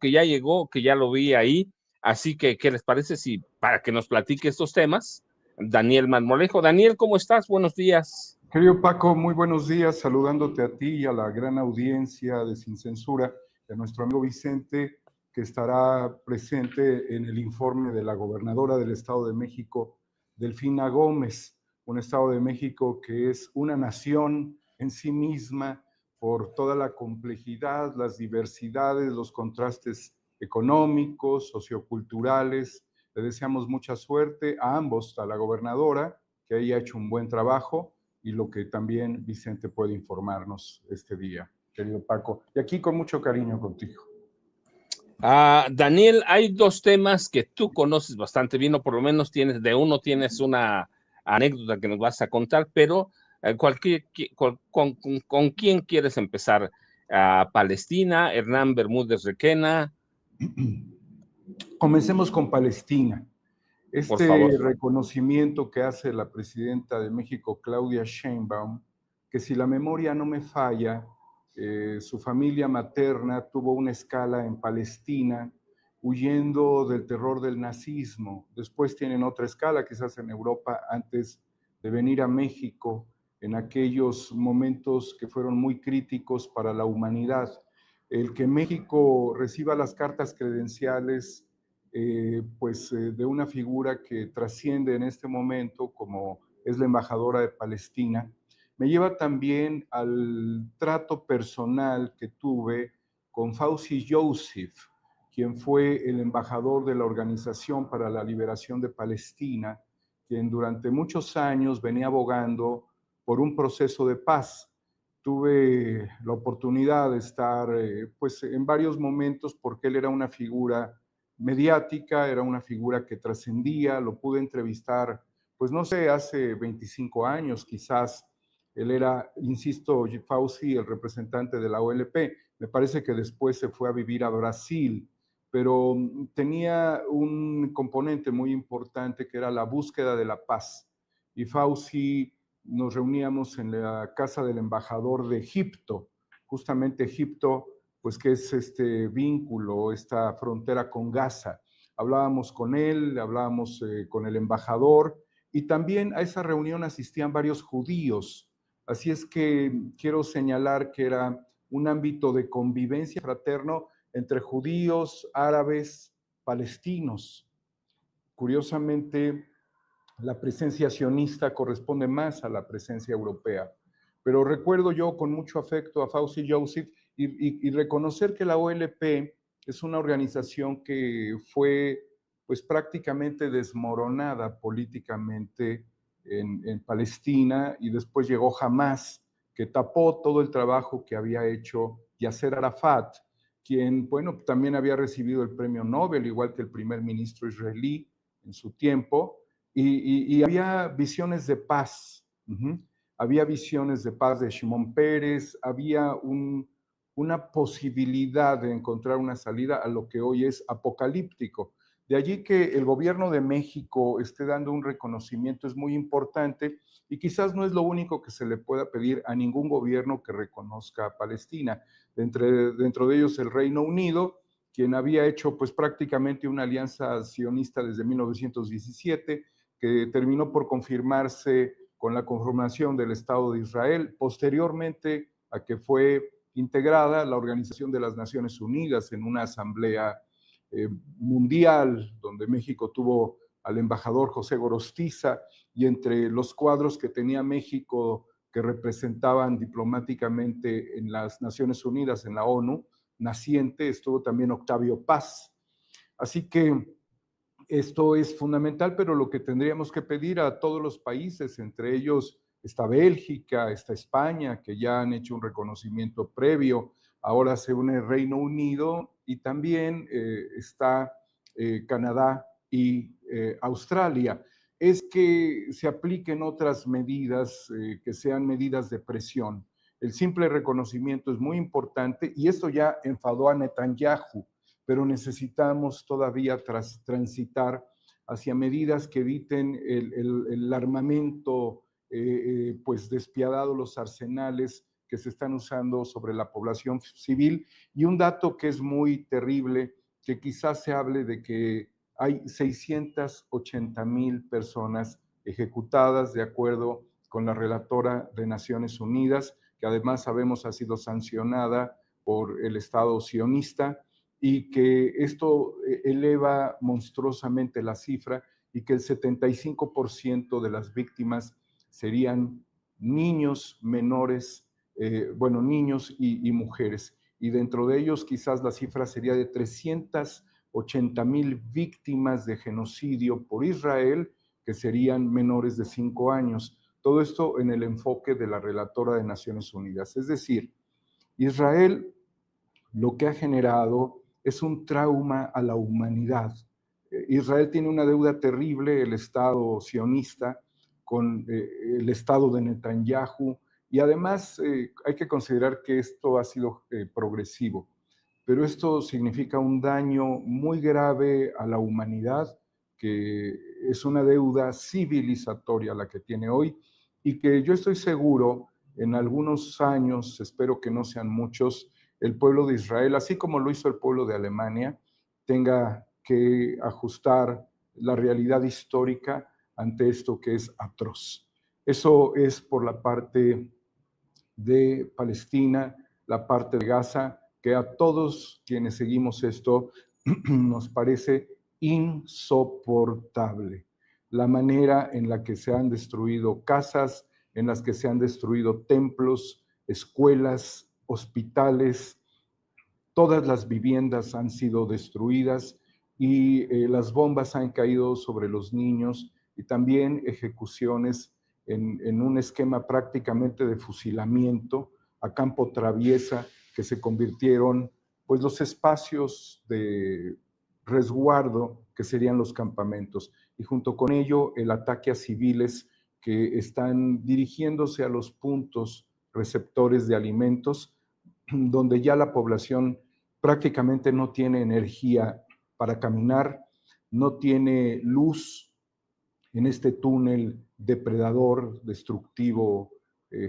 que ya llegó, que ya lo vi ahí. Así que, ¿qué les parece si para que nos platique estos temas, Daniel Marmolejo? Daniel, ¿cómo estás? Buenos días. Querido Paco, muy buenos días, saludándote a ti y a la gran audiencia de Sin Censura, de nuestro amigo Vicente, que estará presente en el informe de la gobernadora del Estado de México, Delfina Gómez, un Estado de México que es una nación en sí misma por toda la complejidad, las diversidades, los contrastes económicos, socioculturales. Le deseamos mucha suerte a ambos, a la gobernadora, que haya hecho un buen trabajo, y lo que también Vicente puede informarnos este día, querido Paco. Y aquí con mucho cariño contigo. Daniel, hay dos temas que tú conoces bastante bien, o por lo menos tienes una anécdota que nos vas a contar, pero ¿con quién quieres empezar? Palestina, Hernán Bermúdez Requena. Comencemos con Palestina. Por favor. Reconocimiento que hace la presidenta de México, Claudia Sheinbaum, que si la memoria no me falla, su familia materna tuvo una escala en Palestina, huyendo del terror del nazismo. Después tienen otra escala, quizás en Europa, antes de venir a México, en aquellos momentos que fueron muy críticos para la humanidad. El que México reciba las cartas credenciales de una figura que trasciende en este momento, como es la embajadora de Palestina, me lleva también al trato personal que tuve con Fawzi Youssef, quien fue el embajador de la Organización para la Liberación de Palestina, quien durante muchos años venía abogando por un proceso de paz. Tuve la oportunidad de estar en varios momentos porque él era una figura mediática, era una figura que trascendía, lo pude entrevistar, pues no sé, hace 25 años quizás. Él era, insisto, Fawzi, el representante de la OLP. Me parece que después se fue a vivir a Brasil, pero tenía un componente muy importante que era la búsqueda de la paz. Y Fawzi, nos reuníamos en la casa del embajador de Egipto, justamente Egipto, pues que es este vínculo, esta frontera con Gaza. Hablábamos con él, hablábamos con el embajador, y también a esa reunión asistían varios judíos. Así es que quiero señalar que era un ámbito de convivencia fraterno entre judíos, árabes, palestinos. Curiosamente, la presencia sionista corresponde más a la presencia europea. Pero recuerdo yo con mucho afecto a Fawzi Youssef y reconocer que la OLP es una organización que fue pues prácticamente desmoronada políticamente en Palestina, y después llegó Hamas, que tapó todo el trabajo que había hecho Yasser Arafat, quien, bueno, también había recibido el premio Nobel, igual que el primer ministro israelí en su tiempo, y había visiones de paz. Había visiones de paz de Shimon Peres, había una posibilidad de encontrar una salida a lo que hoy es apocalíptico. De allí que el gobierno de México esté dando un reconocimiento es muy importante, y quizás no es lo único que se le pueda pedir a ningún gobierno que reconozca a Palestina. Dentro de ellos el Reino Unido, quien había hecho pues prácticamente una alianza sionista desde 1917, que terminó por confirmarse con la conformación del Estado de Israel, posteriormente a que fue integrada la Organización de las Naciones Unidas en una asamblea mundial, donde México tuvo al embajador José Gorostiza, y entre los cuadros que tenía México que representaban diplomáticamente en las Naciones Unidas, en la ONU naciente, estuvo también Octavio Paz. Así que esto es fundamental, pero lo que tendríamos que pedir a todos los países, entre ellos está Bélgica, está España, que ya han hecho un reconocimiento previo, ahora se une el Reino Unido, y también está Canadá y Australia, es que se apliquen otras medidas que sean medidas de presión. El simple reconocimiento es muy importante, y esto ya enfadó a Netanyahu, pero necesitamos todavía transitar hacia medidas que eviten el armamento pues despiadado, los arsenales que se están usando sobre la población civil. Y un dato que es muy terrible, que quizás se hable de que hay 680,000 personas ejecutadas de acuerdo con la relatora de Naciones Unidas, que además sabemos ha sido sancionada por el Estado sionista, y que esto eleva monstruosamente la cifra y que el 75% de las víctimas serían niños menores, niños y mujeres. Y dentro de ellos quizás la cifra sería de 380,000 víctimas de genocidio por Israel, que serían menores de 5 años. Todo esto en el enfoque de la relatora de Naciones Unidas. Es decir, Israel lo que ha generado es un trauma a la humanidad. Israel tiene una deuda terrible, el Estado sionista, con el Estado de Netanyahu, y además hay que considerar que esto ha sido progresivo, pero esto significa un daño muy grave a la humanidad, que es una deuda civilizatoria la que tiene hoy, y que yo estoy seguro, en algunos años, espero que no sean muchos, el pueblo de Israel, así como lo hizo el pueblo de Alemania, tenga que ajustar la realidad histórica ante esto que es atroz. Eso es por la parte de Palestina, la parte de Gaza, que a todos quienes seguimos esto nos parece insoportable. La manera en la que se han destruido casas, en las que se han destruido templos, escuelas, hospitales, todas las viviendas han sido destruidas y las bombas han caído sobre los niños, y también ejecuciones en un esquema prácticamente de fusilamiento a campo traviesa, que se convirtieron pues los espacios de resguardo que serían los campamentos, y junto con ello el ataque a civiles que están dirigiéndose a los puntos receptores de alimentos, donde ya la población prácticamente no tiene energía para caminar, no tiene luz en este túnel depredador, destructivo,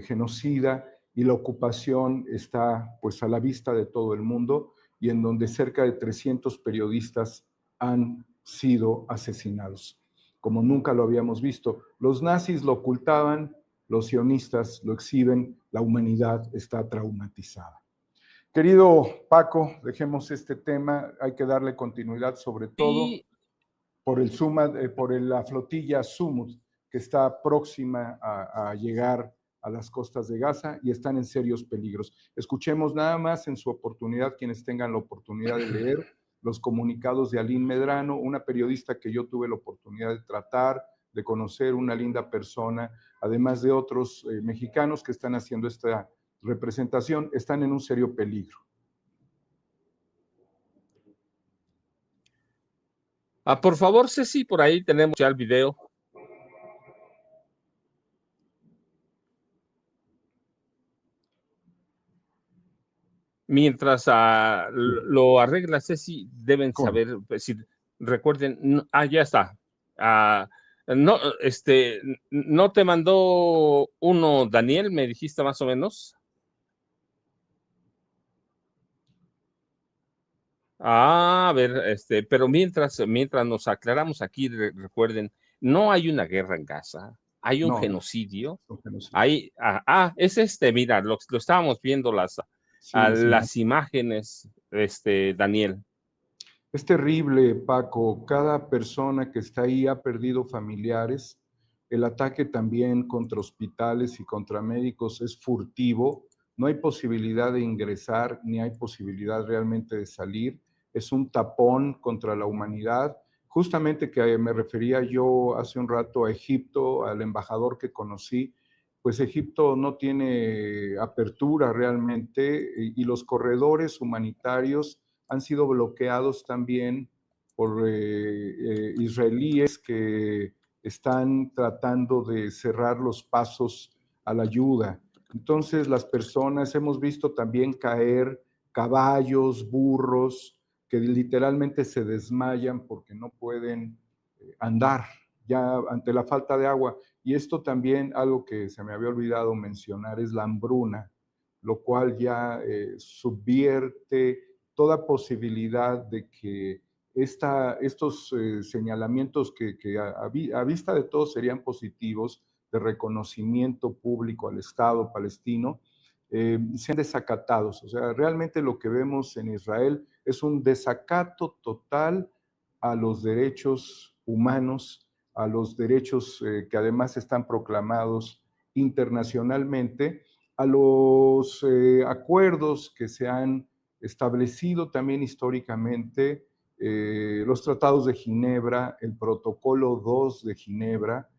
genocida, y la ocupación está pues a la vista de todo el mundo, y en donde cerca de 300 periodistas han sido asesinados, como nunca lo habíamos visto. Los nazis lo ocultaban, los sionistas lo exhiben, la humanidad está traumatizada. Querido Paco, dejemos este tema, hay que darle continuidad sobre todo por la flotilla Sumud, que está próxima a llegar a las costas de Gaza y están en serios peligros. Escuchemos nada más en su oportunidad, quienes tengan la oportunidad de leer los comunicados de Aline Medrano, una periodista que yo tuve la oportunidad de tratar, de conocer, una linda persona, además de otros mexicanos que están haciendo esta representación, están en un serio peligro. Por favor, Ceci, por ahí tenemos ya el video. Mientras lo arregla Ceci, deben saber, si recuerden, ya está. No, no te mandó uno, Daniel, me dijiste más o menos. A ver, pero mientras nos aclaramos aquí, recuerden, no hay una guerra en Gaza, hay un genocidio. Hay, es mira, lo estábamos viendo las imágenes, Daniel. Es terrible, Paco. Cada persona que está ahí ha perdido familiares. El ataque también contra hospitales y contra médicos es furtivo. No hay posibilidad de ingresar ni hay posibilidad realmente de salir. Es un tapón contra la humanidad. Justamente que me refería yo hace un rato a Egipto, al embajador que conocí, pues Egipto no tiene apertura realmente, y los corredores humanitarios han sido bloqueados también por israelíes que están tratando de cerrar los pasos a la ayuda. Entonces las personas, hemos visto también caer caballos, burros, que literalmente se desmayan porque no pueden andar ya ante la falta de agua. Y esto también, algo que se me había olvidado mencionar, es la hambruna. lo cual ya subvierte toda posibilidad de que estos señalamientos que a vista de todos serían positivos, de reconocimiento público al Estado palestino, sean desacatados. O sea, realmente lo que vemos en Israel es un desacato total a los derechos humanos, a los derechos que además están proclamados internacionalmente, a los acuerdos que se han establecido también históricamente, los tratados de Ginebra, el protocolo 2 de Ginebra,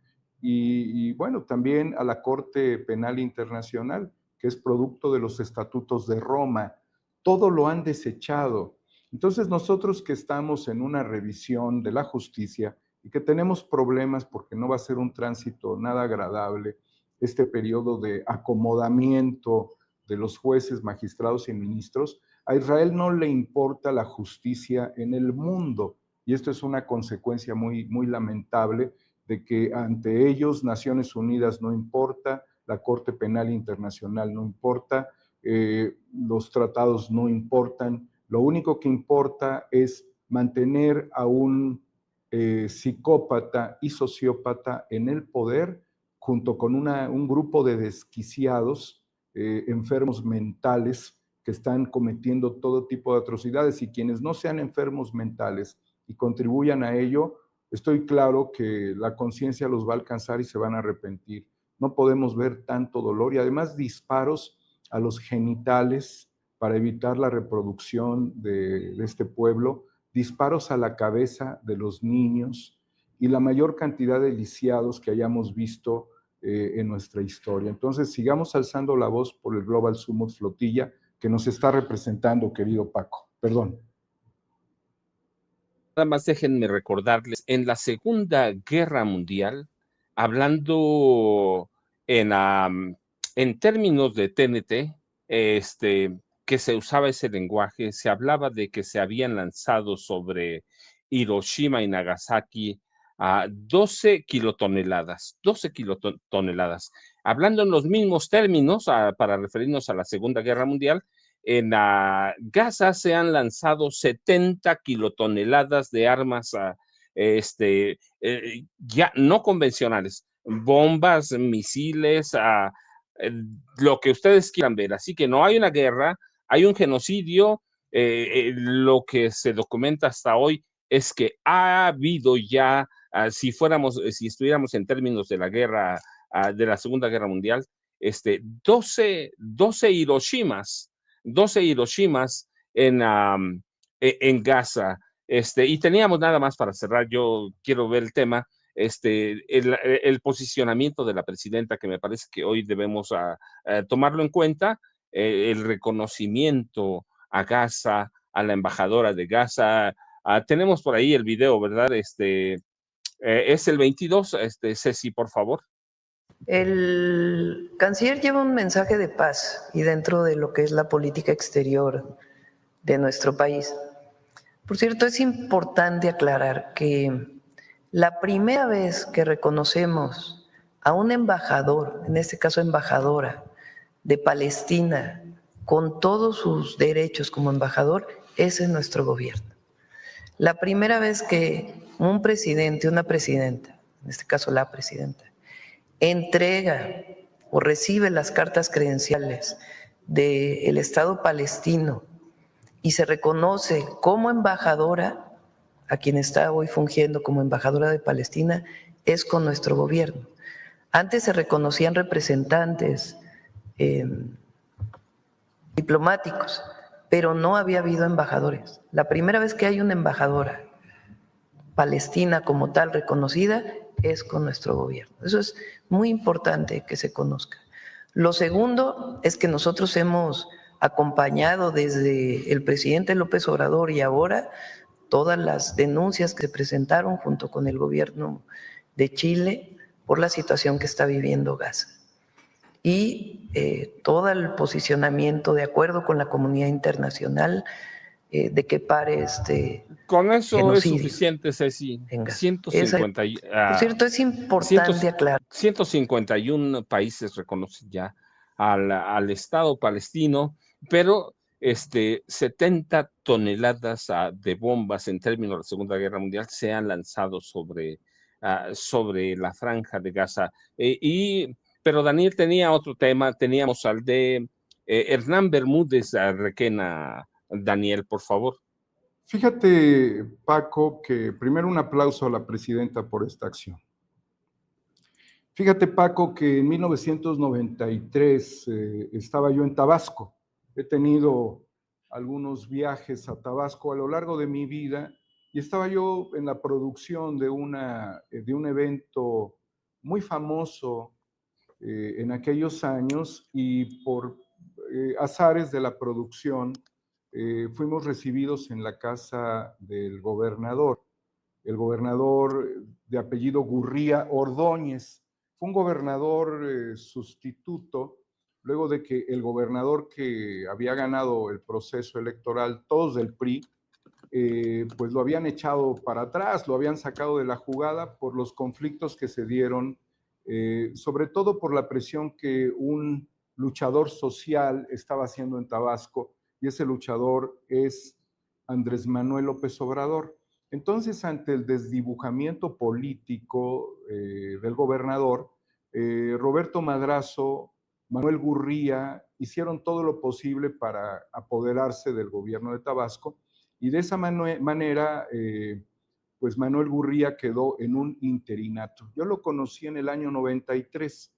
y bueno, también a la Corte Penal Internacional, que es producto de los estatutos de Roma. Todo lo han desechado. Entonces nosotros que estamos en una revisión de la justicia y que tenemos problemas porque no va a ser un tránsito nada agradable, este periodo de acomodamiento de los jueces, magistrados y ministros, a Israel no le importa la justicia en el mundo. Y esto es una consecuencia muy, muy lamentable de que ante ellos Naciones Unidas no importa, la Corte Penal Internacional no importa, los tratados no importan. Lo único que importa es mantener a un psicópata y sociópata en el poder junto con un grupo de desquiciados, enfermos mentales que están cometiendo todo tipo de atrocidades, y quienes no sean enfermos mentales y contribuyan a ello, estoy claro que la conciencia los va a alcanzar y se van a arrepentir. No podemos ver tanto dolor y además disparos a los genitales para evitar la reproducción de este pueblo, disparos a la cabeza de los niños y la mayor cantidad de lisiados que hayamos visto en nuestra historia. Entonces, sigamos alzando la voz por el Global Summit Flotilla que nos está representando, querido Paco. Perdón. Nada más déjenme recordarles, en la Segunda Guerra Mundial, hablando en términos de TNT, que se usaba ese lenguaje, se hablaba de que se habían lanzado sobre Hiroshima y Nagasaki a 12 kilotoneladas, 12 kilotoneladas. Hablando en los mismos términos, para referirnos a la Segunda Guerra Mundial, en Gaza se han lanzado 70 kilotoneladas de armas ya no convencionales, bombas, misiles, lo que ustedes quieran ver. Así que no hay una guerra, hay un genocidio. Lo que se documenta hasta hoy es que ha habido ya, si estuviéramos en términos de la guerra, de la Segunda Guerra Mundial, 12 Hiroshimas, 12 Hiroshimas en Gaza. Y teníamos nada más para cerrar, yo quiero ver el tema, el posicionamiento de la presidenta, que me parece que hoy debemos tomarlo en cuenta, el reconocimiento a Gaza, a la embajadora de Gaza. Tenemos por ahí el video, ¿verdad? Es el 22, Ceci, por favor. El canciller lleva un mensaje de paz y dentro de lo que es la política exterior de nuestro país. Por cierto, es importante aclarar que la primera vez que reconocemos a un embajador, en este caso embajadora de Palestina, con todos sus derechos como embajador, es en nuestro gobierno. La primera vez que un presidente, una presidenta, en este caso la presidenta, entrega o recibe las cartas credenciales del Estado palestino y se reconoce como embajadora, a quien está hoy fungiendo como embajadora de Palestina, es con nuestro gobierno. Antes se reconocían representantes diplomáticos, pero no había habido embajadores. La primera vez que hay una embajadora palestina como tal reconocida es con nuestro gobierno. Eso es muy importante que se conozca. Lo segundo es que nosotros hemos acompañado desde el presidente López Obrador y ahora todas las denuncias que se presentaron junto con el gobierno de Chile por la situación que está viviendo Gaza. Y todo el posicionamiento de acuerdo con la comunidad internacional de que pare con eso genocidio. Es suficiente, Ceci. 150, por cierto, es importante aclarar. 151 países reconocen ya al Estado palestino, pero 70 toneladas de bombas en términos de la Segunda Guerra Mundial se han lanzado sobre la Franja de Gaza. Pero Daniel tenía otro tema, teníamos al de Hernán Bermúdez Requena. Daniel, por favor. Fíjate, Paco, que primero un aplauso a la presidenta por esta acción. Fíjate, Paco, que en 1993 estaba yo en Tabasco. He tenido algunos viajes a Tabasco a lo largo de mi vida y estaba yo en la producción de un evento muy famoso en aquellos años, y por azares de la producción fuimos recibidos en la casa del gobernador. El gobernador de apellido Gurría Ordóñez fue un gobernador sustituto, luego de que el gobernador que había ganado el proceso electoral, todos del PRI, pues lo habían echado para atrás, lo habían sacado de la jugada por los conflictos que se dieron, sobre todo por la presión que un luchador social estaba haciendo en Tabasco, y ese luchador es Andrés Manuel López Obrador. Entonces, ante el desdibujamiento político del gobernador, Roberto Madrazo, Manuel Gurría hicieron todo lo posible para apoderarse del gobierno de Tabasco, y de esa manera, pues Manuel Gurría quedó en un interinato. Yo lo conocí en el año 93,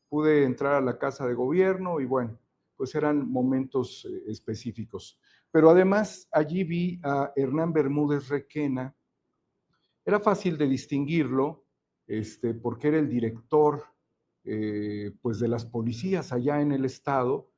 pude entrar a la Casa de Gobierno y bueno, pues eran momentos específicos. Pero además allí vi a Hernán Bermúdez Requena. Era fácil de distinguirlo, porque era el director pues de las policías allá en el estado.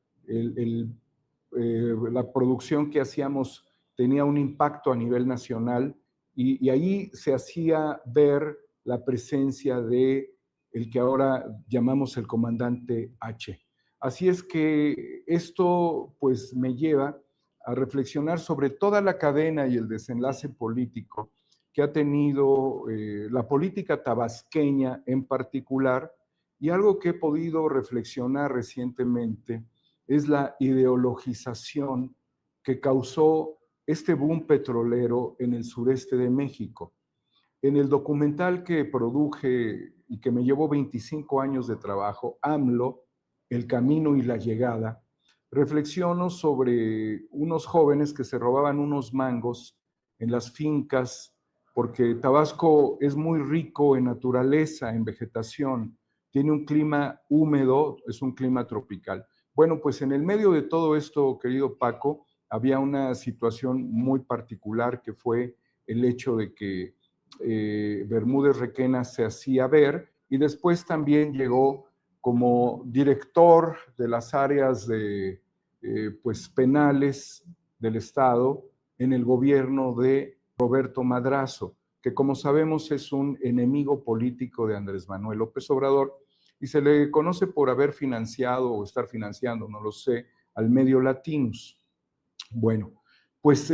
La producción que hacíamos tenía un impacto a nivel nacional, y ahí se hacía ver la presencia de el que ahora llamamos el comandante H. Así es que esto pues me lleva a reflexionar sobre toda la cadena y el desenlace político que ha tenido la política tabasqueña en particular, y algo que he podido reflexionar recientemente es la ideologización que causó este boom petrolero en el sureste de México. En el documental que produje y que me llevó 25 años de trabajo, AMLO, El Camino y la Llegada, reflexiono sobre unos jóvenes que se robaban unos mangos en las fincas, porque Tabasco es muy rico en naturaleza, en vegetación, tiene un clima húmedo, es un clima tropical. Bueno, pues en el medio de todo esto, querido Paco, había una situación muy particular, que fue el hecho de que Bermúdez Requena se hacía ver, y después también llegó como director de las áreas de pues penales del Estado en el gobierno de Roberto Madrazo, que como sabemos es un enemigo político de Andrés Manuel López Obrador, y se le conoce por haber financiado o estar financiando, no lo sé, al medio Latinus. Bueno, pues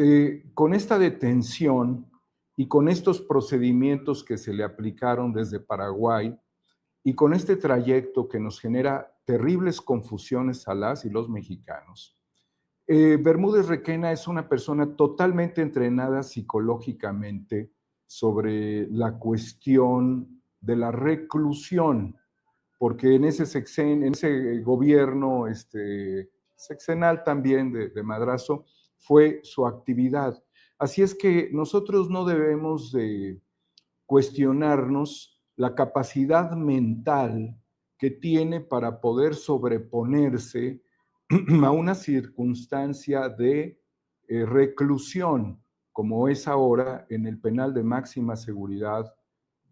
con esta detención y con estos procedimientos que se le aplicaron desde Paraguay, y con este trayecto que nos genera terribles confusiones a las y los mexicanos, Bermúdez Requena es una persona totalmente entrenada psicológicamente sobre la cuestión de la reclusión, porque en ese gobierno sexenal también de Madrazo fue su actividad. Así es que nosotros no debemos de cuestionarnos la capacidad mental que tiene para poder sobreponerse a una circunstancia de reclusión, como es ahora en el penal de máxima seguridad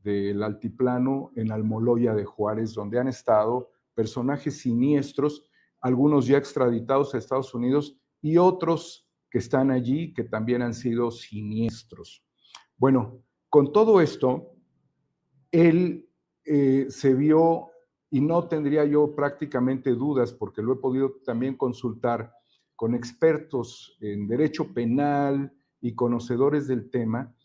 del Altiplano en Almoloya de Juárez, donde han estado personajes siniestros, algunos ya extraditados a Estados Unidos y otros que están allí que también han sido siniestros. Bueno, con todo esto, él se vio, y no tendría yo prácticamente dudas, porque lo he podido también consultar con expertos en derecho penal y conocedores del tema,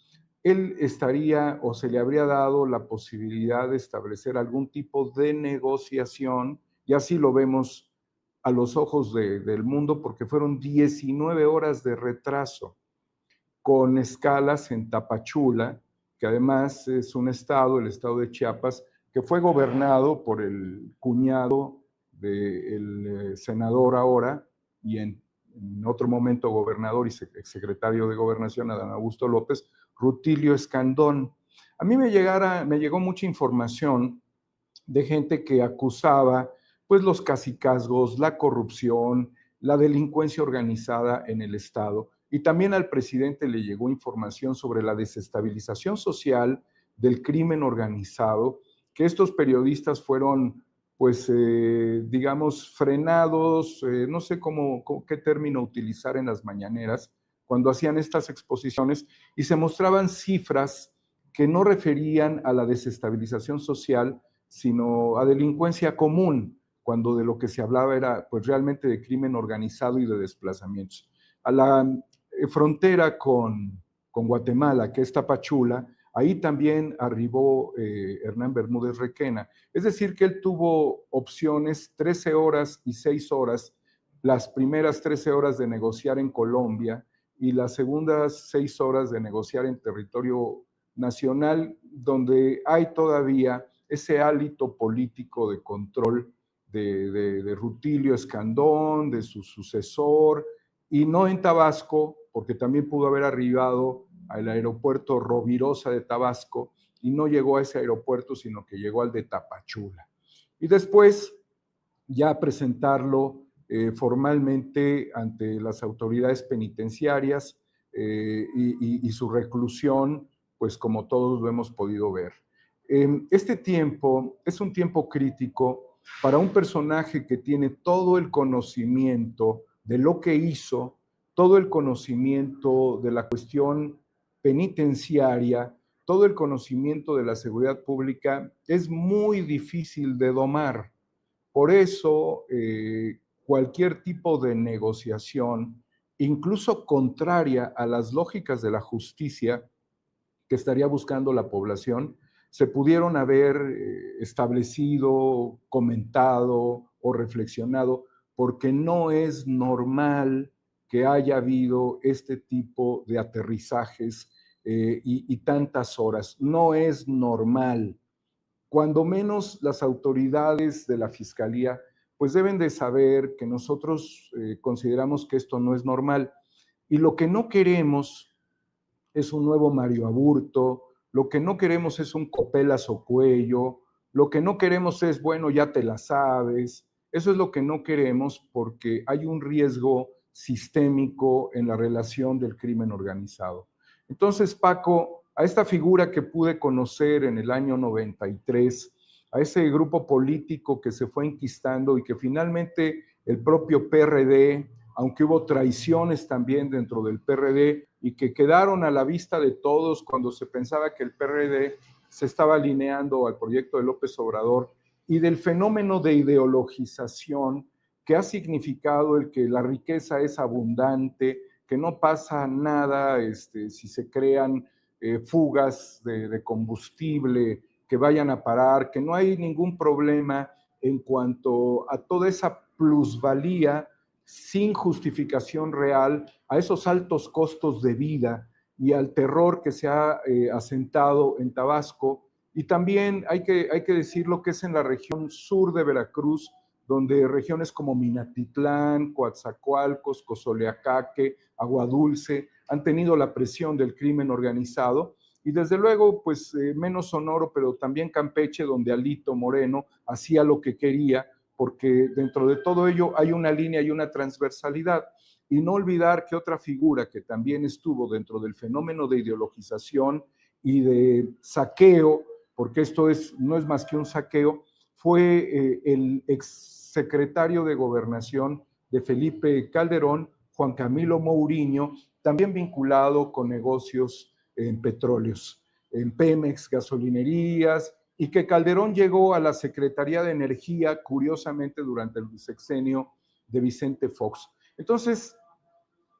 él estaría o se le habría dado la posibilidad de establecer algún tipo de negociación, y así lo vemos a los ojos del mundo porque fueron 19 horas de retraso, con escalas en Tapachula, que además es un estado, el estado de Chiapas, que fue gobernado por el cuñado del senador ahora, y en otro momento gobernador y secretario de Gobernación, Adán Augusto López, Rutilio Escandón. A mí me llegó mucha información de gente que acusaba pues los cacicazgos, la corrupción, la delincuencia organizada en el estado, y también al presidente le llegó información sobre la desestabilización social del crimen organizado, que estos periodistas fueron, pues, digamos, frenados, no sé qué término utilizar en las mañaneras, cuando hacían estas exposiciones, y se mostraban cifras que no referían a la desestabilización social, sino a delincuencia común, cuando de lo que se hablaba era pues realmente de crimen organizado y de desplazamientos. A la frontera con Guatemala, que es Tapachula, ahí también arribó Hernán Bermúdez Requena. Es decir, que él tuvo opciones 13 horas y 6 horas, las primeras 13 horas de negociar en Colombia y las segundas 6 horas de negociar en territorio nacional, donde hay todavía ese hálito político de control de Rutilio Escandón, de su sucesor, y no en Tabasco, porque también pudo haber arribado al aeropuerto Rovirosa de Tabasco, y no llegó a ese aeropuerto, sino que llegó al de Tapachula. Y después ya presentarlo formalmente ante las autoridades penitenciarias y su reclusión, pues como todos lo hemos podido ver. Este tiempo es un tiempo crítico para un personaje que tiene todo el conocimiento de lo que hizo, todo el conocimiento de la cuestión penitenciaria, todo el conocimiento de la seguridad pública. Es muy difícil de domar. Por eso, cualquier tipo de negociación, incluso contraria a las lógicas de la justicia que estaría buscando la población, se pudieron haber establecido, comentado o reflexionado, porque no es normal que haya habido este tipo de aterrizajes y tantas horas. No es normal. Cuando menos las autoridades de la Fiscalía pues deben de saber que nosotros consideramos que esto no es normal. Y lo que no queremos es un nuevo Mario Aburto, lo que no queremos es un Copelas o Cuello, lo que no queremos es, bueno, ya te la sabes. Eso es lo que no queremos porque hay un riesgo sistémico en la relación del crimen organizado. Entonces, Paco, a esta figura que pude conocer en el año 93, a ese grupo político que se fue enquistando y que finalmente el propio PRD, aunque hubo traiciones también dentro del PRD y que quedaron a la vista de todos cuando se pensaba que el PRD se estaba alineando al proyecto de López Obrador, y del fenómeno de ideologización que ha significado el que la riqueza es abundante, que no pasa nada si se crean fugas de combustible que vayan a parar, que no hay ningún problema en cuanto a toda esa plusvalía sin justificación real, a esos altos costos de vida y al terror que se ha asentado en Tabasco. Y también hay que decir lo que es en la región sur de Veracruz, donde regiones como Minatitlán, Coatzacoalcos, Cozoleacaque, Aguadulce han tenido la presión del crimen organizado. Y desde luego, pues menos Sonoro, pero también Campeche, donde Alito Moreno hacía lo que quería, porque dentro de todo ello hay una línea y una transversalidad. Y no olvidar que otra figura que también estuvo dentro del fenómeno de ideologización y de saqueo, porque esto no es más que un saqueo, fue el exsecretario de Gobernación de Felipe Calderón, Juan Camilo Mourinho, también vinculado con negocios en petróleos, en Pemex, gasolinerías, y que Calderón llegó a la Secretaría de Energía, curiosamente, durante el sexenio de Vicente Fox. Entonces,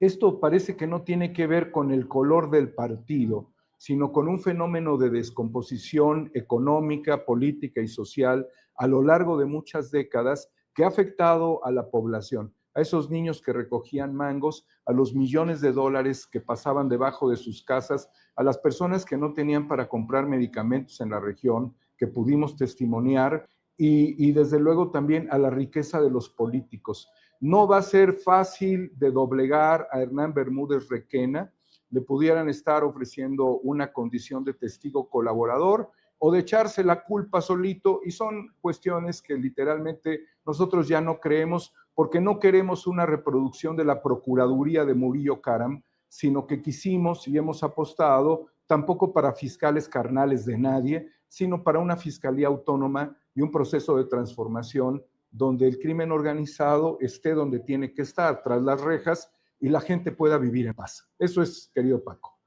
esto parece que no tiene que ver con el color del partido, sino con un fenómeno de descomposición económica, política y social a lo largo de muchas décadas que ha afectado a la población, a esos niños que recogían mangos, a los millones de dólares que pasaban debajo de sus casas, a las personas que no tenían para comprar medicamentos en la región, que pudimos testimoniar, y desde luego también a la riqueza de los políticos. No va a ser fácil de doblegar a Hernán Bermúdez Requena, le pudieran estar ofreciendo una condición de testigo colaborador o de echarse la culpa solito, y son cuestiones que literalmente nosotros ya no creemos, porque no queremos una reproducción de la Procuraduría de Murillo Karam, sino que quisimos y hemos apostado tampoco para fiscales carnales de nadie, sino para una fiscalía autónoma y un proceso de transformación donde el crimen organizado esté donde tiene que estar, tras las rejas, y la gente pueda vivir en paz. Eso es, querido Paco.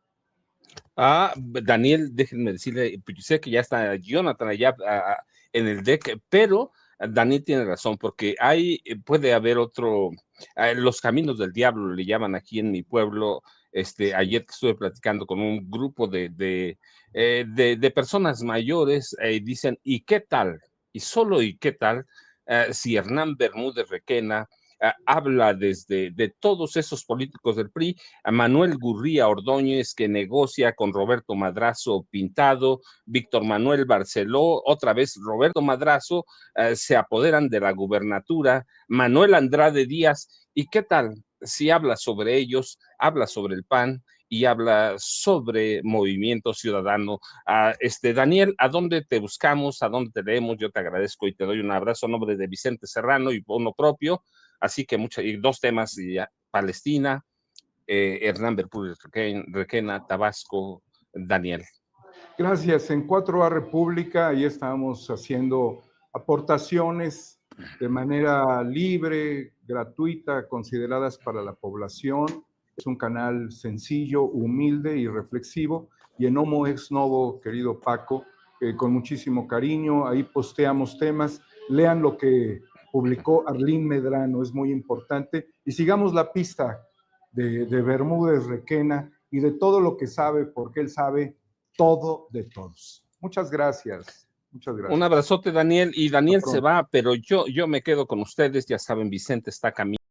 Daniel, déjenme decirle, yo sé que ya está Jonathan allá en el deck, pero Daniel tiene razón, porque puede haber otro, los caminos del diablo le llaman aquí en mi pueblo. Ayer estuve platicando con un grupo de personas mayores, dicen, ¿y qué tal? Y solo ¿y qué tal? Si Hernán Bermúdez Requena habla de todos esos políticos del PRI, a Manuel Gurría Ordóñez, que negocia con Roberto Madrazo Pintado, Víctor Manuel Barceló, otra vez Roberto Madrazo, se apoderan de la gubernatura, Manuel Andrade Díaz, ¿y qué tal? Si habla sobre ellos, habla sobre el PAN y habla sobre Movimiento Ciudadano. Daniel, ¿a dónde te buscamos? ¿A dónde te leemos? Yo te agradezco y te doy un abrazo a nombre de Vicente Serrano y uno propio. Así que dos temas, ya, Palestina, Hernán Bermúdez Requena, Tabasco, Daniel. Gracias. En 4A República, ahí estamos haciendo aportaciones de manera libre, gratuita, consideradas para la población. Es un canal sencillo, humilde y reflexivo. Y en Homo Ex Novo, querido Paco, con muchísimo cariño, ahí posteamos temas. Lean lo que publicó Arlín Medrano, es muy importante. Y sigamos la pista de Bermúdez Requena y de todo lo que sabe, porque él sabe todo de todos. Muchas gracias. Muchas gracias. Un abrazote, Daniel. Y Daniel se va, pero yo me quedo con ustedes. Ya saben, Vicente está caminando.